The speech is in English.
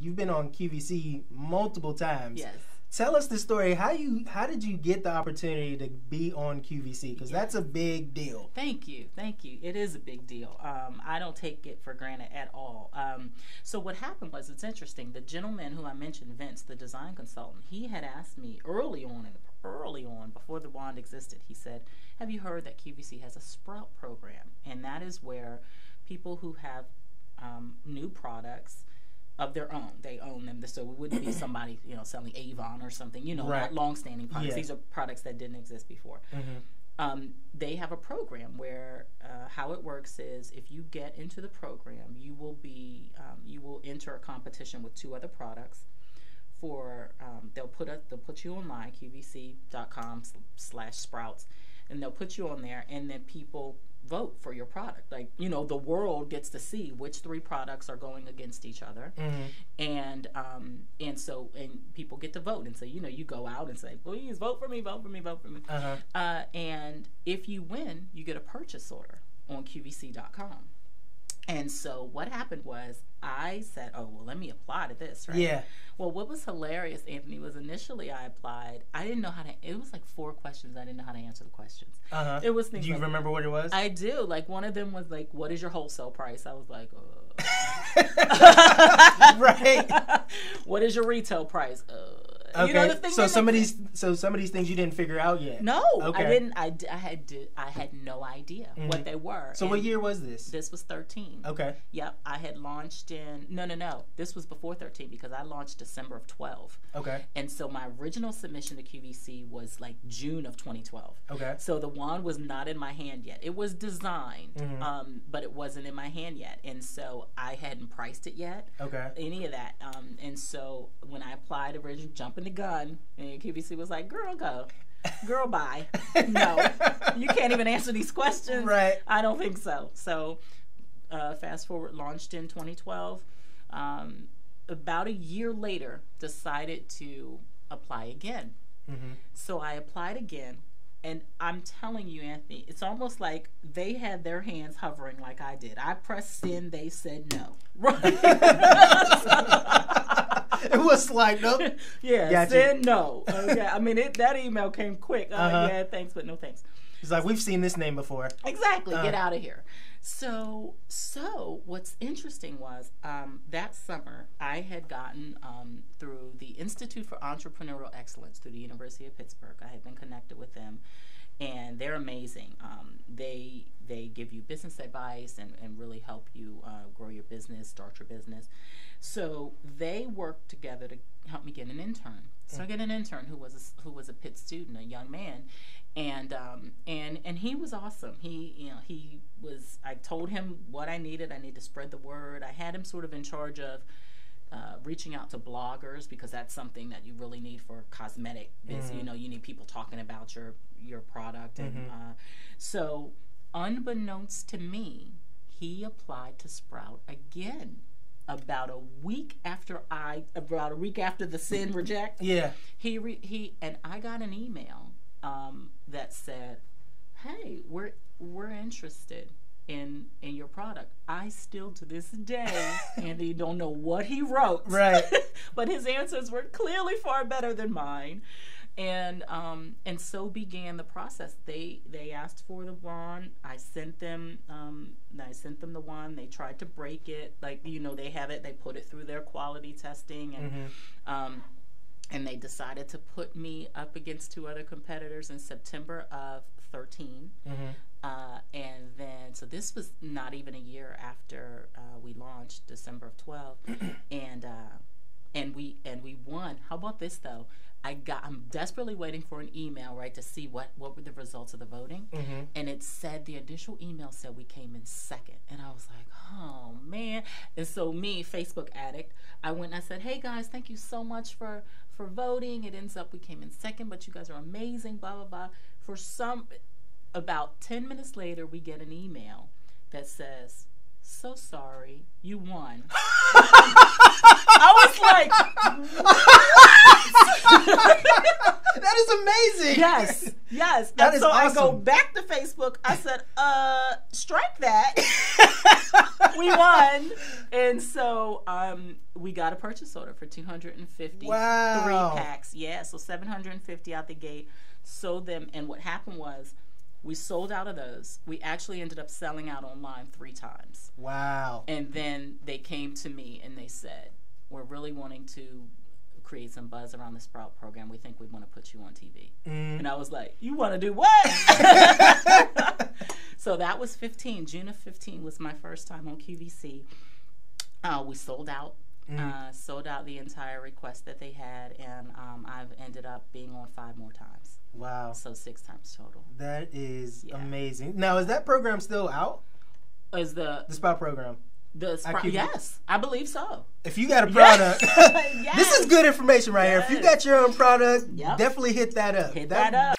you've been on QVC multiple times. Yes. Tell us the story. How did you get the opportunity to be on QVC? Because that's a big deal. Thank you. It is a big deal. I don't take it for granted at all. So what happened was, it's interesting. The gentleman who I mentioned, Vince, the design consultant, he had asked me early on, before the wand existed, he said, have you heard that QVC has a Sprout program? And that is where people who have new products of their own, they own them, so it wouldn't be somebody selling Avon or something, not long-standing products. Yeah. These are products that didn't exist before. They have a program where how it works is, if you get into the program, you will enter a competition with 2 other products. They'll put you online, qvc.com/sprouts, and they'll put you on there, and then people vote for your product. Like, the world gets to see which 3 products are going against each other. And people get to vote. And so, you go out and say, please vote for me, vote for me, vote for me. And if you win, you get a purchase order on qvc.com. And so what happened was, I said, oh, well, let me apply to this, right? Yeah. Well, what was hilarious, Anthony, was initially I applied. I didn't know how to, it was like 4 questions. I didn't know how to answer the questions. It was things. Do you like, remember what it was? I do. Like, one of them was like, what is your wholesale price? I was like, right. What is your retail price? Okay. So some of these things you didn't figure out yet. No, okay. I didn't. I had no idea what they were. So what year was this? This was 13. Okay. Yep, I had launched in no. This was before 13 because I launched December of 12. Okay. And so my original submission to QVC was like June of 2012. Okay. So the wand was not in my hand yet. It was designed, but it wasn't in my hand yet, and so I hadn't priced it yet. Okay. Any of that. And so when I applied originally, jumping the gun, and QVC was like, girl, go. Girl, bye. No, you can't even answer these questions. Right. I don't think so. So fast forward, launched in 2012. About a year later, decided to apply again. So I applied again. And I'm telling you, Anthony, it's almost like they had their hands hovering like I did. I pressed send, they said no. Right. It was like, nope. Yeah, gotcha. Send no. Okay. I mean, that email came quick. Yeah, thanks, but no thanks. It's like, we've seen this name before. Exactly. Get out of here. So what's interesting was that summer I had gotten through the Institute for Entrepreneurial Excellence through the University of Pittsburgh. I had been connected with them, and they're amazing. They give you business advice and really help you grow your business, start your business. So they worked together to help me get an intern. So I get an intern who was a Pitt student, a young man. And he was awesome. He was. I told him what I needed. I need to spread the word. I had him sort of in charge of reaching out to bloggers, because that's something that you really need for cosmetic business. You need people talking about your product. And so, unbeknownst to me, he applied to Sprout again. About a week after the send reject. Yeah. He and I got an email that said, "Hey, we're interested in your product." I still to this day, Andy, don't know what he wrote. Right. But his answers were clearly far better than mine. And so began the process. They asked for the wand. I sent them the wand. They tried to break it. Like, they have it. They put it through their quality testing, and they decided to put me up against 2 other competitors in September of 13. And then, so this was not even a year after we launched, December of 12, and we won. How about this though? I'm desperately waiting for an email, right, to see what were the results of the voting. And it said, the initial email said we came in second. And I was like, oh man. And so me, Facebook addict, I went and I said, hey guys, thank you so much for voting. It ends up we came in second, but you guys are amazing, blah, blah, blah. About 10 minutes later, we get an email that says, so sorry, you won. I was like, that is amazing. Yes. That is so awesome. I go back to Facebook. I said, strike that. We won. And so we got a purchase order for 250 Wow. 3 packs. Yeah, so 750 out the gate. Sold them, and what happened was we sold out of those. We actually ended up selling out online 3 times. Wow. And then they came to me and they said, we're really wanting to create some buzz around the Sprout program. We think we want to put you on TV. And I was like, you want to do what? So that was 15. June of 15 was my first time on QVC. We sold out. Sold out the entire request that they had, and I've ended up being on 5 more times. Wow. So 6 times total. That is amazing. Now, is that program still out? Is the Sprout program? Yes, I believe so. If you got a product, Yes. this is good information right here. If you got your own product, Yep. definitely hit that up. Hit that up.